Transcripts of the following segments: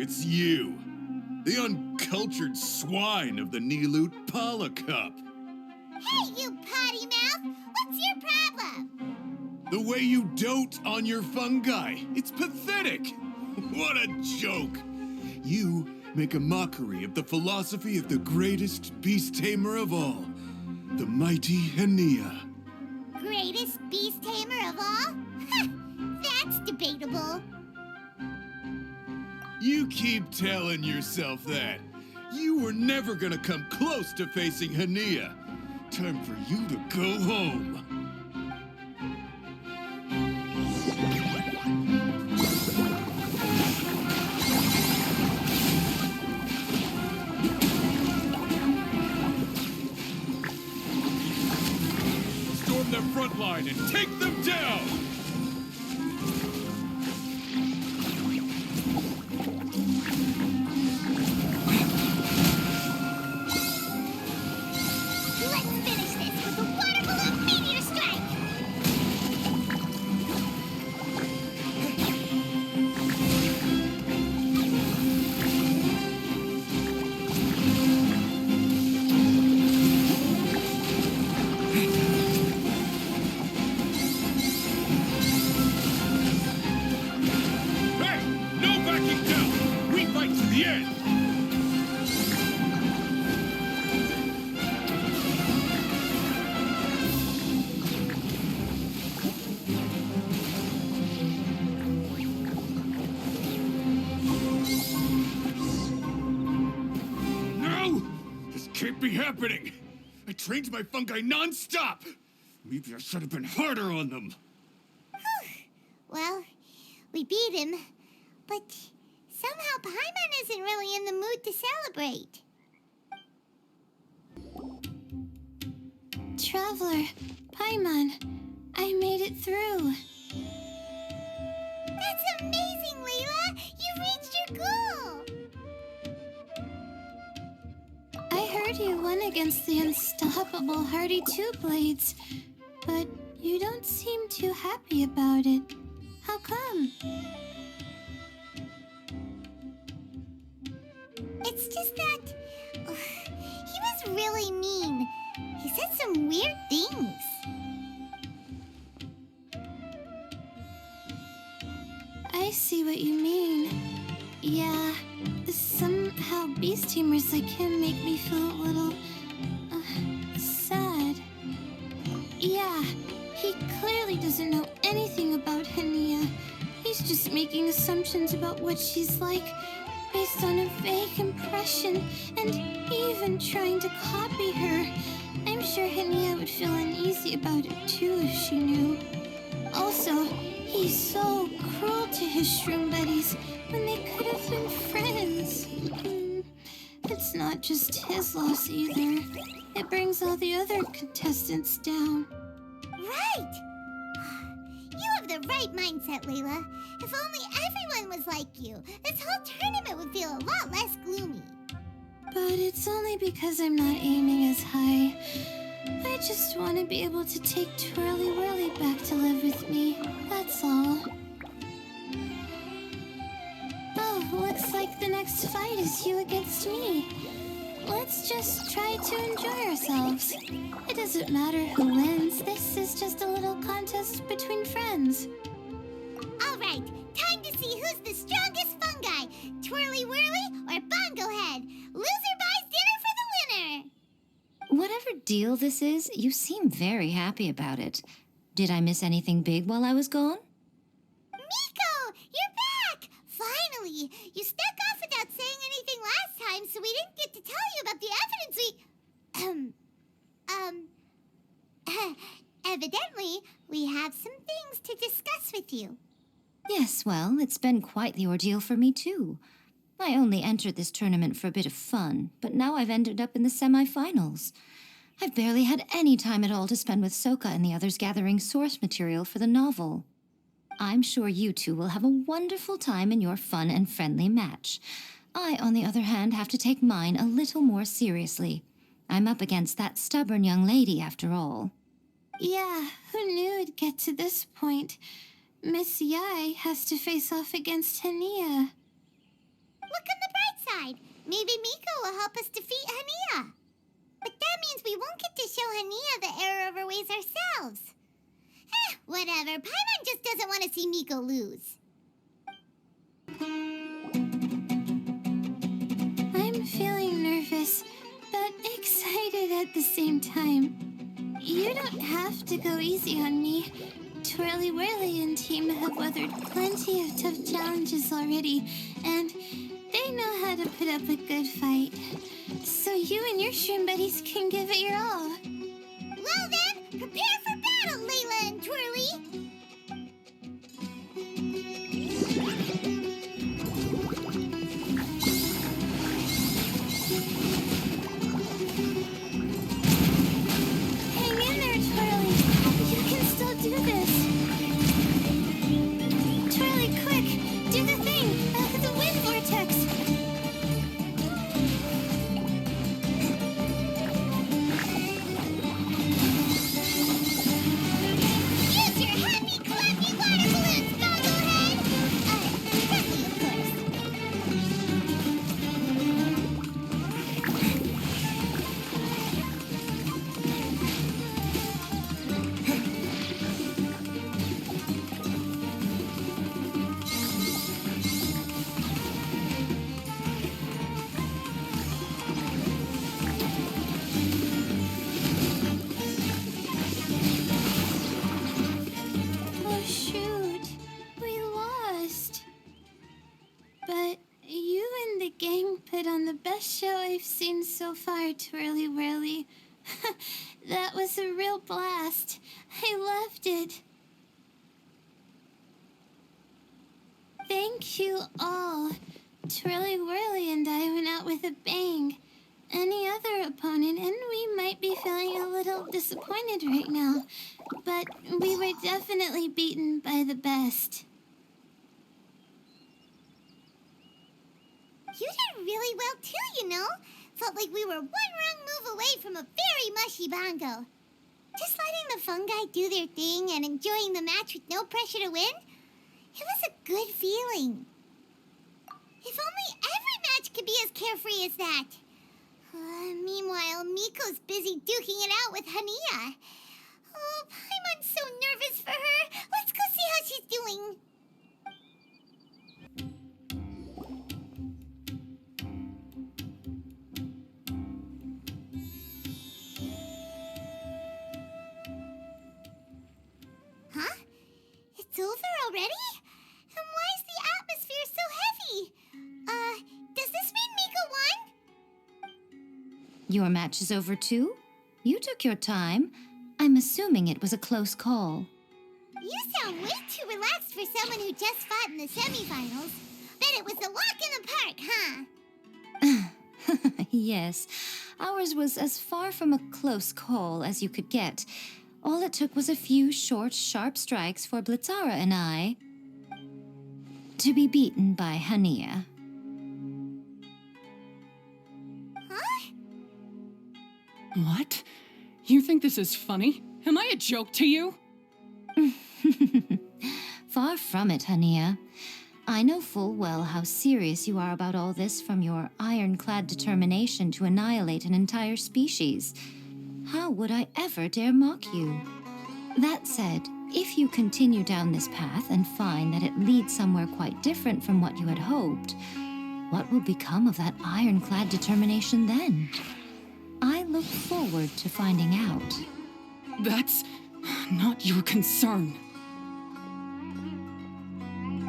it's you. The uncultured swine of the Nilut Pala Cup. Hey, you potty mouth! What's your problem? The way you dote on your fungi. It's pathetic. What a joke. You make a mockery of the philosophy of the greatest beast tamer of all, the mighty Henia. Greatest beast tamer of all? That's debatable. You keep telling yourself that. You were never gonna come close to facing Henia. Time for you to go home. Storm their front line and take them down! Let's finish this with a water balloon meteor strike! Hey! No backing down! We fight to the end! No! This can't be happening! I trained my fungi non-stop! Maybe I should have been harder on them. Well, we beat him, but somehow Paimon isn't really in the mood to celebrate. Traveler, Paimon, I made it through. That's amazing, Layla! You reached your goal! I heard you won against the unstoppable Hardy Two Blades, but you don't seem too happy about it. How come? It's just that he was really mean. He said some weird things. I see what you mean. Yeah, somehow beast tamers like him make me feel a little sad. Yeah, he clearly doesn't know anything about Henia. He's just making assumptions about what she's like based on a vague impression and even trying to copy her. I'm sure Henia would feel uneasy about it too if she knew. Also, he's so cruel to his shroom buddies when they could have been friends. It's not just his loss either. It brings all the other contestants down. Right! You have the right mindset, Layla. If only everyone was like you, this whole tournament would feel a lot less gloomy. But it's only because I'm not aiming as high. I just want to be able to take Twirly Whirly back to live with me. That's all. Oh, looks like the next fight is you against me. Let's just try to enjoy ourselves. It doesn't matter who wins. This is just a little contest between friends. All right, time to see who's the strongest fungi, Twirly Whirly or Bongo Head. Loser buys dinner for the winner. Whatever deal this is, you seem very happy about it. Did I miss anything big while I was gone? Miko, you're back! Finally! You snuck off without saying anything last time, so we didn't get to tell you about the evidence evidently, we have some things to discuss with you. Yes, well, it's been quite the ordeal for me, too. I only entered this tournament for a bit of fun, but now I've ended up in the semi-finals. I've barely had any time at all to spend with Soka and the others gathering source material for the novel. I'm sure you two will have a wonderful time in your fun and friendly match. I, on the other hand, have to take mine a little more seriously. I'm up against that stubborn young lady, after all. Yeah, who knew it'd get to this point? Miss Yai has to face off against Henia. Look on the bright side. Maybe Miko will help us defeat Hania. But that means we won't get to show Hania the error of our ways ourselves. Whatever. Paimon just doesn't want to see Miko lose. I'm feeling nervous, but excited at the same time. You don't have to go easy on me. Twirly Whirly and team have weathered plenty of tough challenges already, and they know how to put up a good fight. So you and your shroom buddies can give it your all. Well then, prepare for battle, Layla and Twirly! Hang in there, Twirly. You can still do this. Twirly, quick! Do the thing! The wind vortex! Use your happy, clappy water balloons, Bobblehead! Friendly, of course. Oh, shoot. We lost. But you and the gang put on the best show I've seen so far, Twirly Whirly. That was a real blast. I loved it. Thank you all. Twirly Whirly and I went out with a bang. Any other opponent, and we might be feeling a little disappointed right now, but we were definitely beaten by the best. You did really well too, you know. Felt like we were one wrong move away from a very mushy bongo. Just letting the fungi do their thing and enjoying the match with no pressure to win, it was a good feeling. If only every match could be as carefree as that. Meanwhile, Miko's busy duking it out with Hania. Oh, Paimon's so nervous for her. Let's go see how she's doing. Huh? It's over already? And why is the atmosphere so heavy? Does this mean Miko won? Your match is over too? You took your time. I'm assuming it was a close call. You sound way too relaxed for someone who just fought in the semifinals. Bet it was a walk in the park, huh? Yes, ours was as far from a close call as you could get. All it took was a few short, sharp strikes for Blitzara and I to be beaten by Hania. Huh? What? You think this is funny? Am I a joke to you? Far from it, Hania. I know full well how serious you are about all this, from your ironclad determination to annihilate an entire species. How would I ever dare mock you? That said, if you continue down this path and find that it leads somewhere quite different from what you had hoped, what will become of that ironclad determination then? I look forward to finding out. That's not your concern.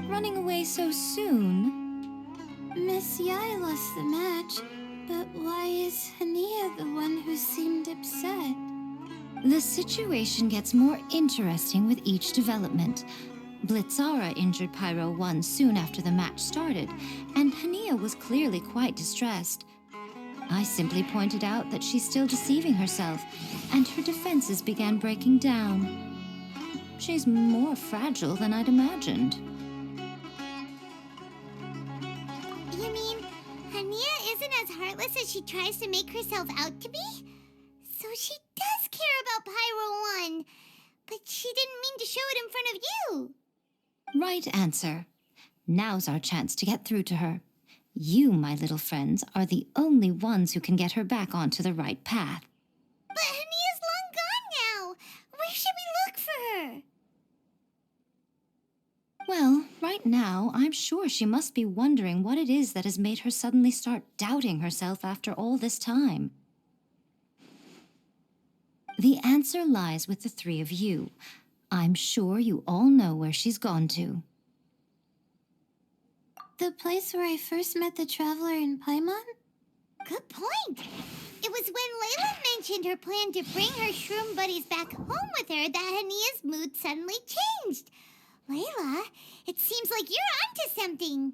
Running away so soon? Miss Yai lost the match, but why is Hania the one who seemed upset? The situation gets more interesting with each development. Blitzara injured Pyro 1 soon after the match started, and Hania was clearly quite distressed. I simply pointed out that she's still deceiving herself, and her defenses began breaking down. She's more fragile than I'd imagined. You mean Hania isn't as heartless as she tries to make herself out to be? So she does care about Pyro 1, but she didn't mean to show it in front of you. Right answer. Now's our chance to get through to her. You, my little friends, are the only ones who can get her back onto the right path. But Hania's long gone now. Where should we look for her? Well, right now, I'm sure she must be wondering what it is that has made her suddenly start doubting herself after all this time. The answer lies with the three of you. I'm sure you all know where she's gone to. The place where I first met the traveler in Paimon? Good point. It was when Layla mentioned her plan to bring her shroom buddies back home with her that Hania's mood suddenly changed. Layla, it seems like you're onto something.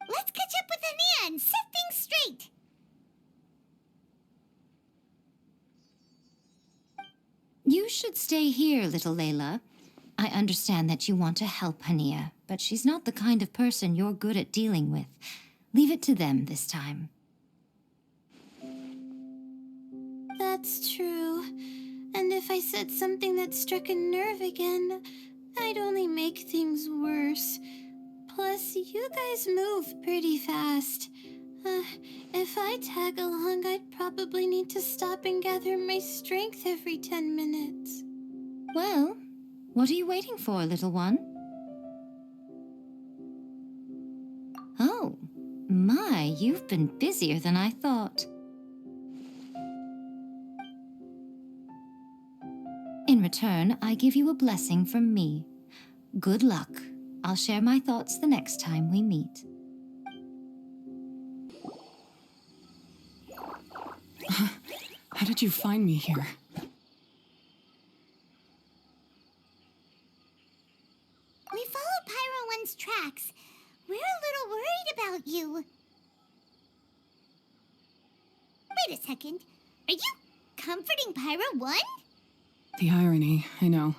Let's catch up with Hania and set things straight. You should stay here, little Layla. I understand that you want to help Hania, but she's not the kind of person you're good at dealing with. Leave it to them this time. That's true. And if I said something that struck a nerve again, I'd only make things worse. Plus, you guys move pretty fast. If I tag along, I'd probably need to stop and gather my strength every 10 minutes. Well, what are you waiting for, little one? Oh, my, you've been busier than I thought. In return, I give you a blessing from me. Good luck. I'll share my thoughts the next time we meet. How did you find me here? We followed Pyro 1's tracks. We're a little worried about you. Wait a second. Are you comforting Pyro 1? The irony, I know.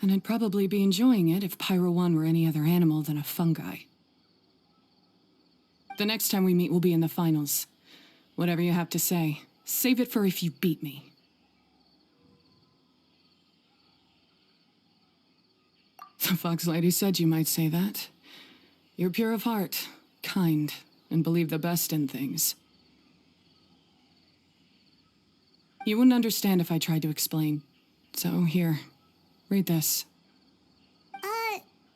And I'd probably be enjoying it if Pyro 1 were any other animal than a fungi. The next time we meet will be in the finals. Whatever you have to say, save it for if you beat me. The Fox Lady said you might say that. You're pure of heart, kind, and believe the best in things. You wouldn't understand if I tried to explain. So here, read this.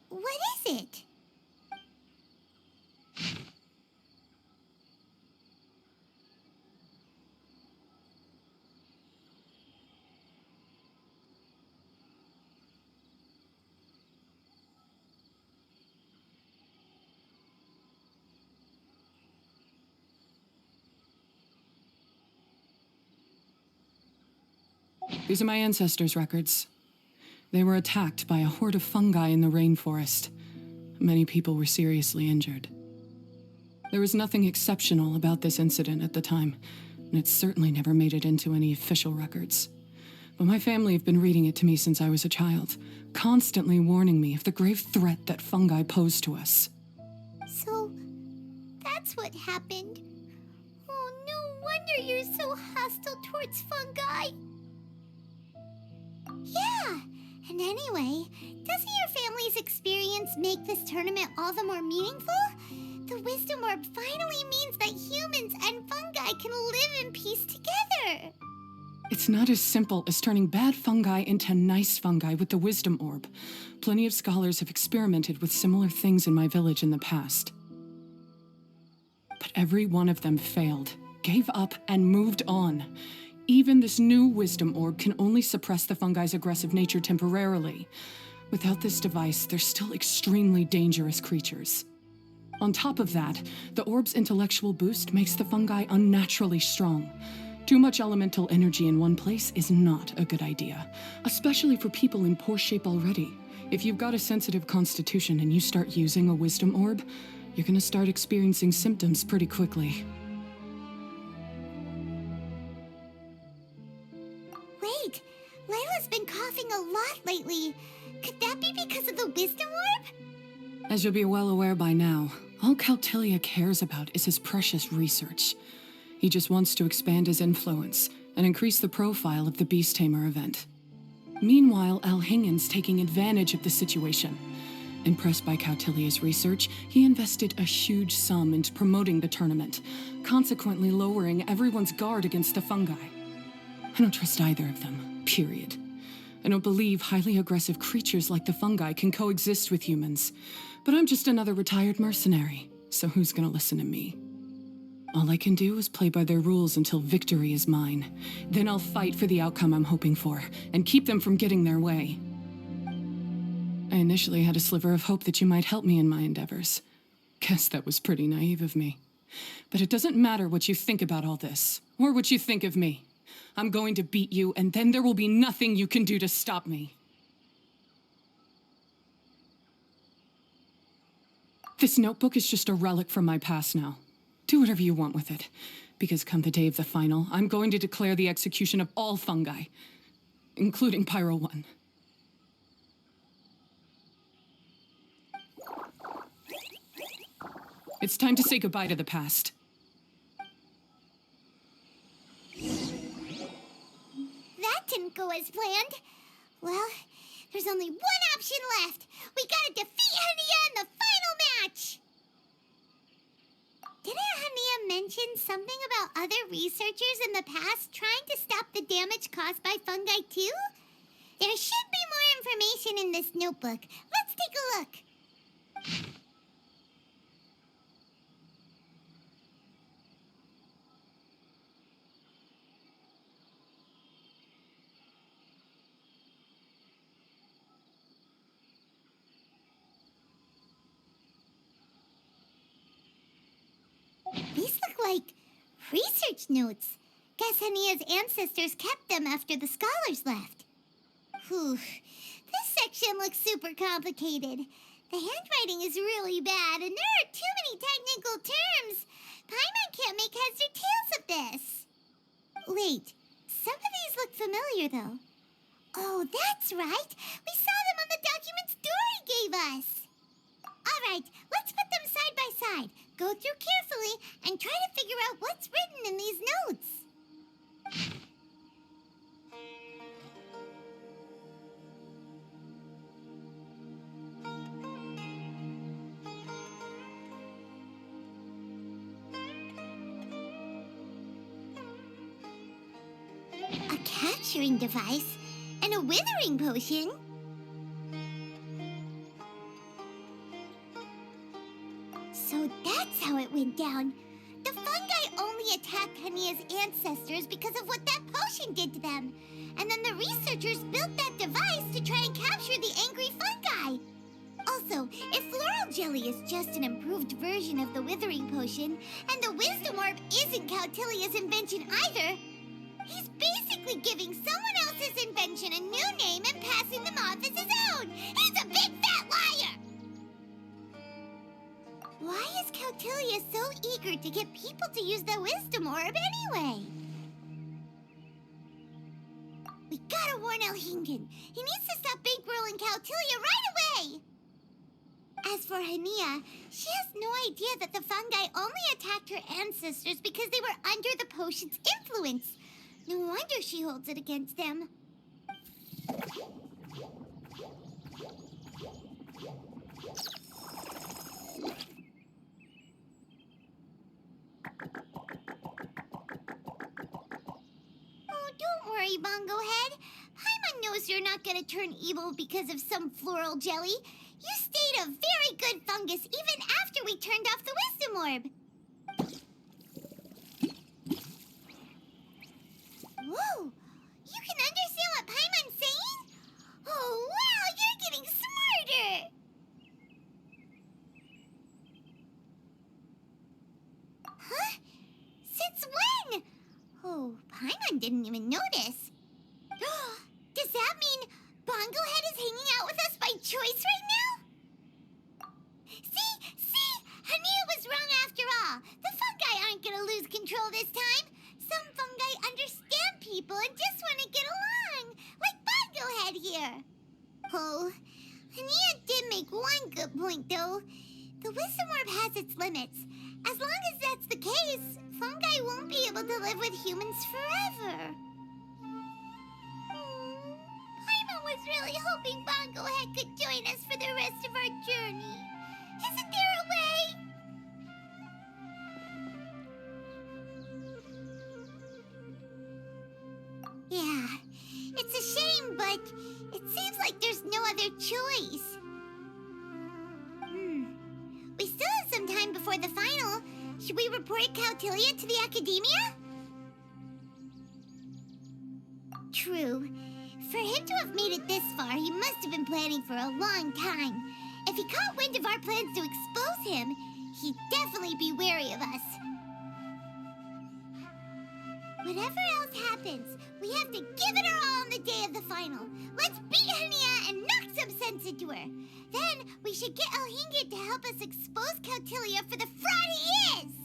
What is it? These are my ancestors' records. They were attacked by a horde of fungi in the rainforest. Many people were seriously injured. There was nothing exceptional about this incident at the time, and it certainly never made it into any official records. But my family have been reading it to me since I was a child, constantly warning me of the grave threat that fungi pose to us. So, that's what happened. Oh, no wonder you're so hostile towards fungi. Yeah, and anyway, doesn't your family's experience make this tournament all the more meaningful? The Wisdom Orb finally means that humans and fungi can live in peace together. It's not as simple as turning bad fungi into nice fungi with the Wisdom Orb. Plenty of scholars have experimented with similar things in my village in the past. But every one of them failed, gave up, and moved on. Even this new Wisdom Orb can only suppress the fungi's aggressive nature temporarily. Without this device, they're still extremely dangerous creatures. On top of that, the orb's intellectual boost makes the fungi unnaturally strong. Too much elemental energy in one place is not a good idea, especially for people in poor shape already. If you've got a sensitive constitution and you start using a Wisdom Orb, you're gonna start experiencing symptoms pretty quickly. Wait, Layla's been coughing a lot lately. Could that be because of the Wisdom Orb? As you'll be well aware by now, all Caltilia cares about is his precious research. He just wants to expand his influence and increase the profile of the Beast Tamer event. Meanwhile, Alhingen's taking advantage of the situation. Impressed by Cautilia's research, he invested a huge sum into promoting the tournament, consequently lowering everyone's guard against the fungi. I don't trust either of them, period. I don't believe highly aggressive creatures like the fungi can coexist with humans. But I'm just another retired mercenary, so who's gonna listen to me? All I can do is play by their rules until victory is mine. Then I'll fight for the outcome I'm hoping for, and keep them from getting their way. I initially had a sliver of hope that you might help me in my endeavors. Guess that was pretty naive of me. But it doesn't matter what you think about all this, or what you think of me. I'm going to beat you, and then there will be nothing you can do to stop me. This notebook is just a relic from my past now. Do whatever you want with it. Because come the day of the final, I'm going to declare the execution of all fungi, including Pyro 1. It's time to say goodbye to the past. That didn't go as planned. Well, there's only one option left. We gotta defeat Hania in the final match! Didn't Hania mention something about other researchers in the past trying to stop the damage caused by fungi too? There should be more information in this notebook. Let's take a look. These look like research notes. Guess Hania's ancestors kept them after the scholars left. Whew. This section looks super complicated. The handwriting is really bad, and there are too many technical terms. Paimon can't make heads or tails of this. Wait, some of these look familiar, though. Oh, that's right. We saw them on the documents Dory gave us. All right, let's put them side by side. Go through carefully and try to figure out what's written in these notes. A capturing device and a withering potion. So that's how it went down. The fungi only attacked Hania's ancestors because of what that potion did to them. And then the researchers built that device to try and capture the angry fungi. Also, if floral jelly is just an improved version of the withering potion, and the wisdom orb isn't Cautilia's invention either, he's basically giving someone else's invention a new name and passing them off as his own. He's a big fat liar! Why is Cautilia so eager to get people to use the wisdom orb anyway? We gotta warn Elhingen. He needs to stop bankrolling Cautilia right away! As for Hania, she has no idea that the fungi only attacked her ancestors because they were under the potion's influence. No wonder she holds it against them. Oh, don't worry, Bongo Head. Paimon knows you're not gonna turn evil because of some floral jelly. You stayed a very good fungus even after we turned off the wisdom orb. Whoa! You can understand what Paimon's saying? Oh, wow! You're getting smarter! Huh? Since when? Oh, Paimon didn't even notice. Does that mean Bongo Head is hanging out with us by choice right now? See? Hania was wrong after all. The fungi aren't gonna lose control this time. Some fungi understand people and just want to get along, like Bongo Head here. Oh, Hania did make one good point, though. The wisdom orb has its limits. As long as that's the case, fungi won't be able to live with humans forever. Paimon was really hoping Bongo Head could join us for the rest of our journey. Isn't there a way? Yeah, it's a shame, but it seems like there's no other choice. We still have some time before the final. Should we report Cautilia to the Academia? True. For him to have made it this far, he must have been planning for a long time. If he caught wind of our plans to expose him, he'd definitely be wary of us. Whatever else happens, we have to give it our all on the day of the final. Let's beat Hania and knock some sense into her. Then we should get El Hingid to help us expose Cautilia for the fraud he is!